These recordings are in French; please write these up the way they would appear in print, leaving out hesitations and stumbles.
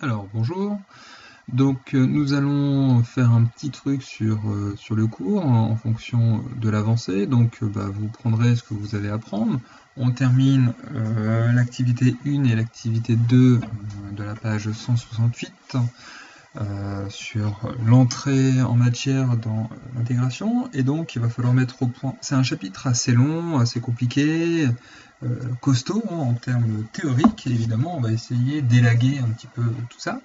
Alors bonjour, donc nous allons faire un petit truc sur le cours en fonction de l'avancée, donc vous prendrez ce que vous avez à prendre. On termine l'activité 1 et l'activité 2 de la page 168 sur l'entrée en matière dans l'intégration, et donc il va falloir mettre au point. C'est un chapitre assez long, assez compliqué, costaud en termes théoriques, et évidemment on va essayer d'élaguer un petit peu tout ça.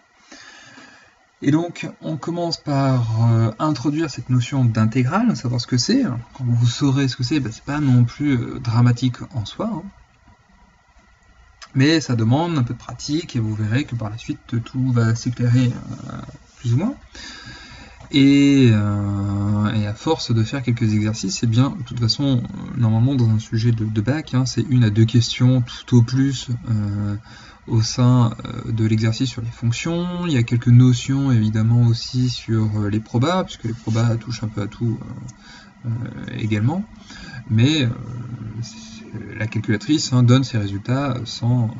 Et donc, on commence par introduire cette notion d'intégrale, savoir ce que c'est. Quand vous saurez ce que c'est, c'est pas non plus dramatique en soi, hein. Mais ça demande un peu de pratique, et vous verrez que par la suite, tout va s'éclairer plus ou moins. Et à force de faire quelques exercices, eh bien, de toute façon, normalement, dans un sujet de bac, c'est 1 à 2 questions tout au plus au sein de l'exercice sur les fonctions. Il y a quelques notions, évidemment, aussi sur les probas, puisque les probas touchent un peu à tout également. Mais la calculatrice donne ses résultats sans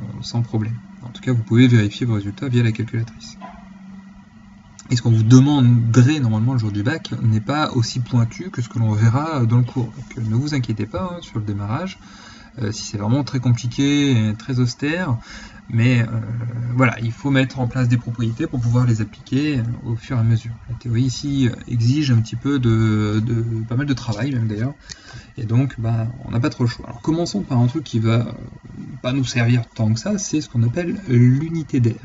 problème. En tout cas, vous pouvez vérifier vos résultats via la calculatrice. Et ce qu'on vous demanderait normalement le jour du bac n'est pas aussi pointu que ce que l'on verra dans le cours. Donc ne vous inquiétez pas sur le démarrage, si c'est vraiment très compliqué et très austère, mais voilà, il faut mettre en place des propriétés pour pouvoir les appliquer au fur et à mesure. La théorie ici exige un petit peu pas mal de travail même d'ailleurs, et donc on n'a pas trop le choix. Alors commençons par un truc qui va pas nous servir tant que ça, c'est ce qu'on appelle l'unité d'air.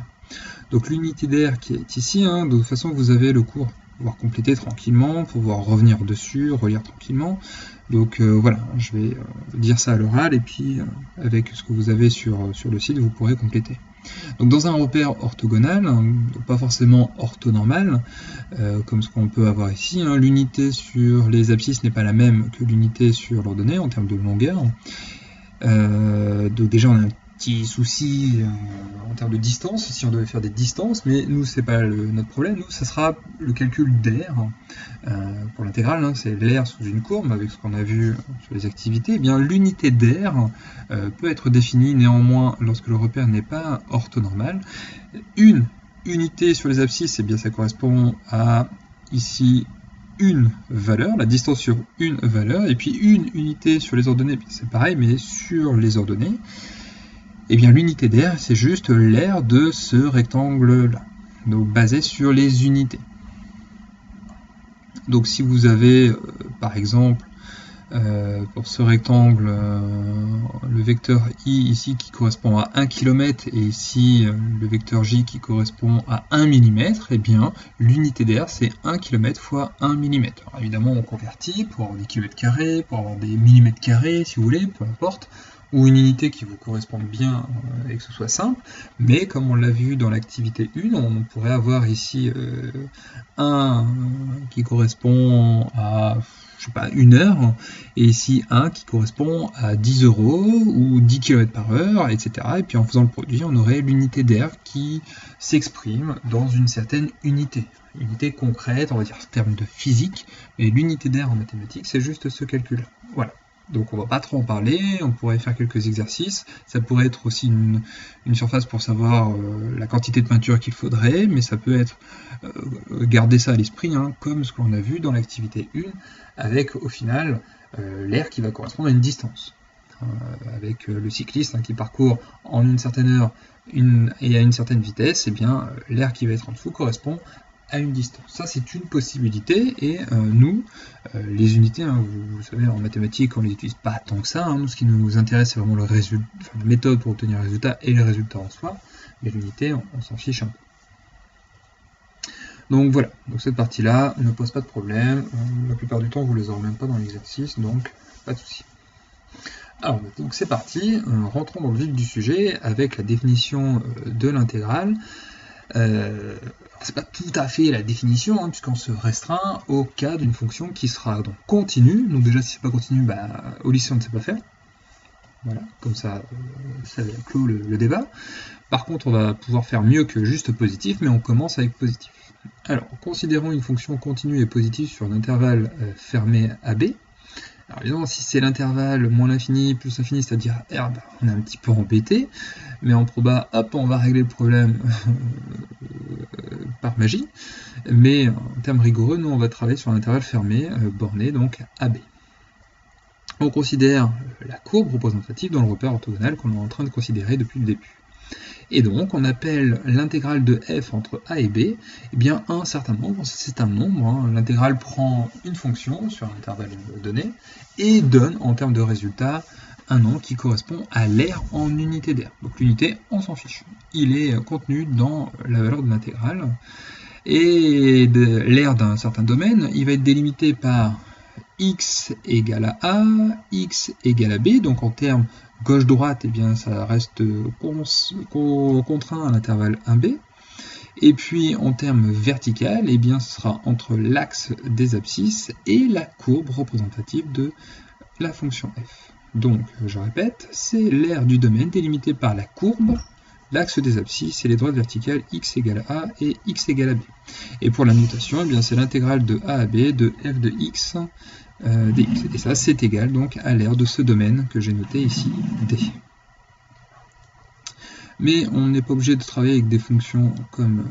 Donc l'unité d'air qui est ici, de toute façon vous avez le cours pour pouvoir compléter tranquillement, pour pouvoir revenir dessus, relire tranquillement. Donc voilà, je vais dire ça à l'oral, et puis avec ce que vous avez sur le site, vous pourrez compléter. Donc dans un repère orthogonal, pas forcément orthonormal, comme ce qu'on peut avoir ici, l'unité sur les abscisses n'est pas la même que l'unité sur l'ordonnée en termes de longueur. Donc déjà on a un petit souci en termes de distance, si on devait faire des distances, mais nous c'est pas notre problème, nous ça sera le calcul d'air pour l'intégrale, c'est l'air sous une courbe avec ce qu'on a vu sur les activités. Eh bien l'unité d'air peut être définie néanmoins lorsque le repère n'est pas orthonormal. Une unité sur les abscisses, bien ça correspond à ici une valeur, la distance sur une valeur, et puis une unité sur les ordonnées, c'est pareil, mais sur les ordonnées, et bien l'unité d'air, c'est juste l'air de ce rectangle-là, donc basé sur les unités. Donc si vous avez, par exemple, pour ce rectangle, le vecteur i ici qui correspond à 1 km, et ici le vecteur j qui correspond à 1 mm, et bien l'unité d'air c'est 1 km fois 1 mm. Alors, évidemment on convertit pour avoir des km², pour avoir des mm², si vous voulez, peu importe, ou une unité qui vous corresponde bien et que ce soit simple, mais comme on l'a vu dans l'activité 1, on pourrait avoir ici 1 qui correspond à, je sais pas, 1 heure, et ici 1 qui correspond à 10 € ou 10 km/h, etc. Et puis en faisant le produit, on aurait l'unité d'air qui s'exprime dans une certaine unité concrète, on va dire en termes de physique, mais l'unité d'air en mathématiques, c'est juste ce calcul-là. Voilà. Donc on va pas trop en parler, on pourrait faire quelques exercices, ça pourrait être aussi une surface pour savoir la quantité de peinture qu'il faudrait, mais ça peut être, garder ça à l'esprit, comme ce qu'on a vu dans l'activité 1, avec au final l'air qui va correspondre à une distance, avec le cycliste qui parcourt en une certaine heure et à une certaine vitesse, et bien l'air qui va être en dessous correspond à une distance. Ça c'est une possibilité, et nous, les unités, vous savez, en mathématiques on ne les utilise pas tant que ça, nous ce qui nous intéresse c'est vraiment le résultat, la méthode pour obtenir le résultat et le résultat en soi, mais l'unité on s'en fiche un peu. Donc voilà, donc cette partie-là ne pose pas de problème, la plupart du temps vous ne les aurez même pas dans l'exercice, donc pas de souci. Alors donc c'est parti, rentrons dans le vif du sujet avec la définition de l'intégrale. C'est pas tout à fait la définition, puisqu'on se restreint au cas d'une fonction qui sera donc continue. Donc déjà si c'est pas continu, au lycée on ne sait pas faire. Voilà, comme ça, ça clôt le débat. Par contre, on va pouvoir faire mieux que juste positif, mais on commence avec positif. Alors, considérons une fonction continue et positive sur un intervalle fermé AB. Alors évidemment, si c'est l'intervalle moins l'infini plus l'infini, c'est-à-dire R, bah, on est un petit peu embêté, mais en proba, hop, on va régler le problème par magie, mais en termes rigoureux, nous on va travailler sur un intervalle fermé, borné, donc AB. On considère la courbe représentative dans le repère orthogonal qu'on est en train de considérer depuis le début. Et donc, on appelle l'intégrale de f entre a et b, eh bien, un certain nombre, c'est un nombre, hein. L'intégrale prend une fonction sur un intervalle donné, et donne, en termes de résultat, un nombre qui correspond à l'aire en unité d'aire. Donc l'unité, on s'en fiche. Il est contenu dans la valeur de l'intégrale. Et l'aire d'un certain domaine, il va être délimité par x égale à a, x égale à b, donc en termes gauche-droite, eh bien, ça reste contraint à l'intervalle 1b. Et puis en termes vertical, eh bien, ce sera entre l'axe des abscisses et la courbe représentative de la fonction f. Donc, je répète, c'est l'aire du domaine délimitée par la courbe, l'axe des abscisses et les droites verticales x égale à a et x égale à b. Et pour la notation, eh bien, c'est l'intégrale de a à b de f de x dx. Et ça, c'est égal donc à l'aire de ce domaine que j'ai noté ici, d. Mais on n'est pas obligé de travailler avec des fonctions comme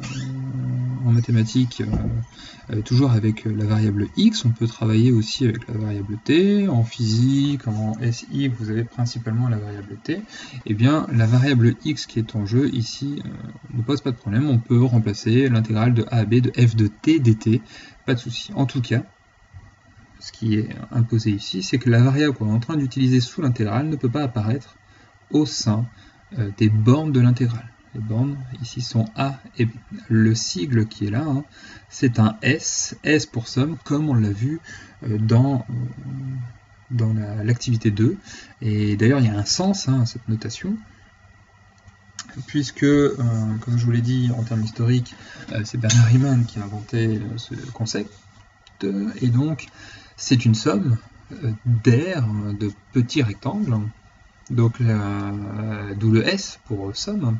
en mathématiques, toujours avec la variable x. On peut travailler aussi avec la variable t. En physique, en SI, vous avez principalement la variable t. Et bien, la variable x qui est en jeu ici ne pose pas de problème. On peut remplacer l'intégrale de a à b de f de t dt, pas de souci. En tout cas, ce qui est imposé ici, c'est que la variable qu'on est en train d'utiliser sous l'intégrale ne peut pas apparaître au sein des bornes de l'intégrale. Les bornes ici sont A et B. Le sigle qui est là, hein, c'est un S, S pour somme, comme on l'a vu dans l'activité 2. Et d'ailleurs, il y a un sens à cette notation, puisque, comme je vous l'ai dit en termes historiques, c'est Bernard Riemann qui a inventé ce concept, et donc c'est une somme d'aires de petits rectangles, donc d'où le S pour somme.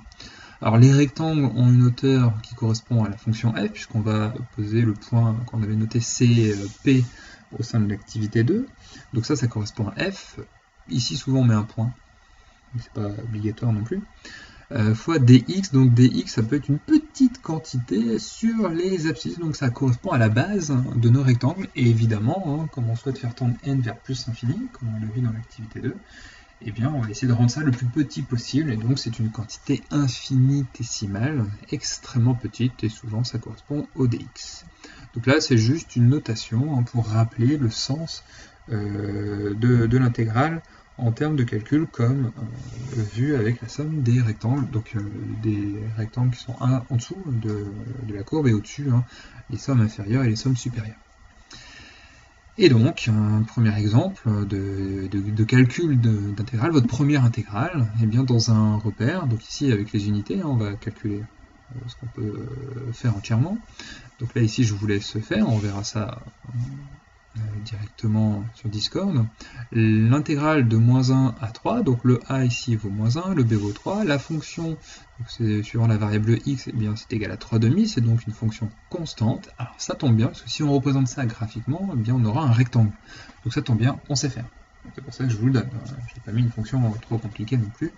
Alors les rectangles ont une hauteur qui correspond à la fonction f, puisqu'on va poser le point qu'on avait noté CP au sein de l'activité 2. Donc ça correspond à f. Ici souvent on met un point, c'est pas obligatoire non plus. Fois dx, donc dx ça peut être une petite quantité sur les abscisses, donc ça correspond à la base de nos rectangles, et évidemment, hein, comme on souhaite faire tendre n vers plus l'infini, comme on l'a vu dans l'activité 2, eh bien on va essayer de rendre ça le plus petit possible, et donc c'est une quantité infinitésimale, extrêmement petite, et souvent ça correspond au dx. Donc là c'est juste une notation hein, pour rappeler le sens de l'intégrale en termes de calcul comme vu avec la somme des rectangles, donc des rectangles qui sont un en dessous de la courbe et au-dessus hein, les sommes inférieures et les sommes supérieures. Et donc, un premier exemple de calcul d'intégrale, votre première intégrale, eh bien dans un repère, donc ici avec les unités, hein, on va calculer ce qu'on peut faire entièrement. Donc là ici je vous laisse faire, on verra ça directement sur Discord. L'intégrale de moins 1 à 3, donc le a ici vaut moins 1, le b vaut 3, la fonction, suivant la variable x, eh bien c'est égal à 3,5, c'est donc une fonction constante. Alors ça tombe bien, parce que si on représente ça graphiquement, eh bien on aura un rectangle. Donc ça tombe bien, on sait faire. C'est pour ça que je vous le donne. J'ai pas mis une fonction trop compliquée non plus,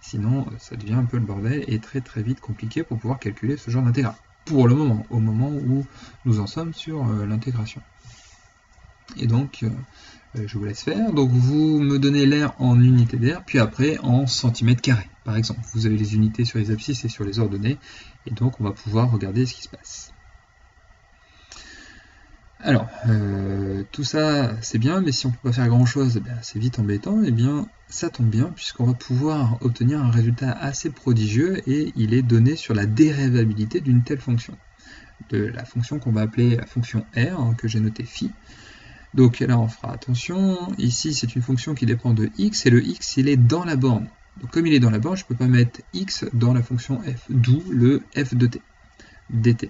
sinon ça devient un peu le bordel et très très vite compliqué pour pouvoir calculer ce genre d'intégrale. Pour le moment, au moment où nous en sommes sur l'intégration. Et donc, je vous laisse faire. Donc, vous me donnez l'aire en unité d'aire, puis après en centimètres carrés, par exemple. Vous avez les unités sur les abscisses et sur les ordonnées, et donc on va pouvoir regarder ce qui se passe. Alors, tout ça, c'est bien, mais si on ne peut pas faire grand-chose, eh c'est vite embêtant. Eh bien, ça tombe bien, puisqu'on va pouvoir obtenir un résultat assez prodigieux, et il est donné sur la dérivabilité d'une telle fonction. De la fonction qu'on va appeler la fonction R, hein, que j'ai notée phi. Donc là on fera attention, ici c'est une fonction qui dépend de x, et le x il est dans la borne. Donc comme il est dans la borne, je ne peux pas mettre x dans la fonction f, d'où le f de t, dt.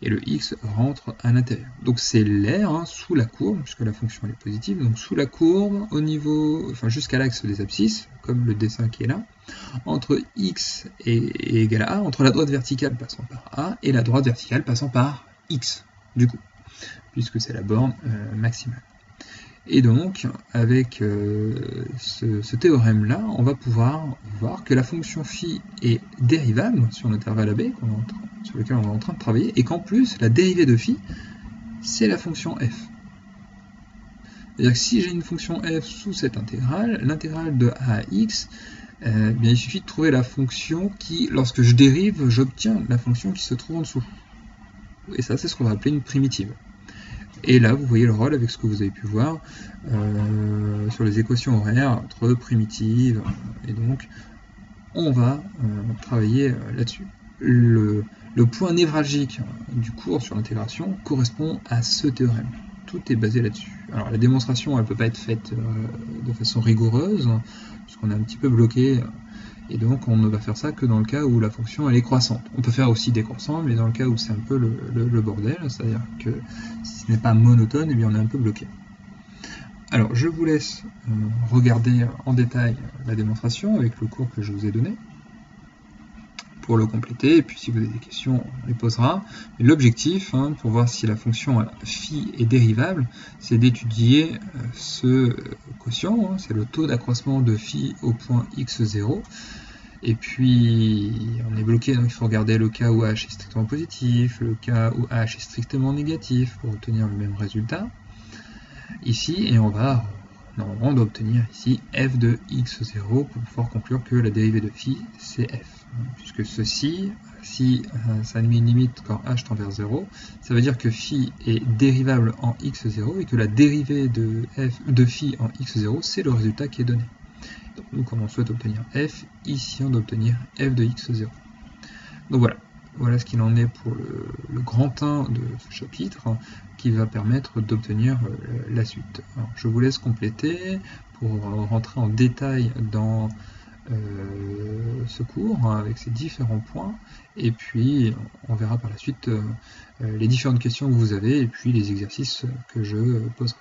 Et le x rentre à l'intérieur. Donc c'est l'aire hein, sous la courbe, puisque la fonction elle est positive, donc sous la courbe, au niveau, enfin jusqu'à l'axe des abscisses, comme le dessin qui est là, entre x et égal à a, entre la droite verticale passant par a, et la droite verticale passant par x, du coup, puisque c'est la borne maximale. Et donc, avec ce théorème-là, on va pouvoir voir que la fonction phi est dérivable sur l'intervalle AB, sur lequel on est en train de travailler, et qu'en plus, la dérivée de phi, c'est la fonction f. C'est-à-dire que si j'ai une fonction f sous cette intégrale, l'intégrale de a à x, bien, il suffit de trouver la fonction qui, lorsque je dérive, j'obtiens la fonction qui se trouve en dessous. Et ça, c'est ce qu'on va appeler une primitive. Et là, vous voyez le rôle avec ce que vous avez pu voir sur les équations horaires entre primitives. Et donc, on va travailler là-dessus. Le point névralgique du cours sur l'intégration correspond à ce théorème. Tout est basé là-dessus. Alors, la démonstration, elle ne peut pas être faite de façon rigoureuse, puisqu'on est un petit peu bloqué. Et donc, on ne va faire ça que dans le cas où la fonction elle est croissante. On peut faire aussi décroissant, mais dans le cas où c'est un peu le bordel, c'est-à-dire que si ce n'est pas monotone, eh bien on est un peu bloqué. Alors, je vous laisse regarder en détail la démonstration avec le cours que je vous ai donné pour le compléter, et puis si vous avez des questions, on les posera. L'objectif, pour voir si la fonction phi est dérivable, c'est d'étudier ce quotient, c'est le taux d'accroissement de phi au point x0, et puis on est bloqué, donc il faut regarder le cas où h est strictement positif, le cas où h est strictement négatif pour obtenir le même résultat, ici, et on va normalement obtenir ici f de x0 pour pouvoir conclure que la dérivée de phi c'est f. Puisque ceci, si ça met une limite quand h tend vers 0, ça veut dire que phi est dérivable en x0 et que la dérivée de phi en x0 c'est le résultat qui est donné. Donc nous, comme on souhaite obtenir f, ici on doit obtenir f de x0. Donc voilà ce qu'il en est pour le grand 1 de ce chapitre qui va permettre d'obtenir la suite. Alors, je vous laisse compléter pour rentrer en détail dans ce cours avec ces différents points, et puis on verra par la suite les différentes questions que vous avez et puis les exercices que je poserai.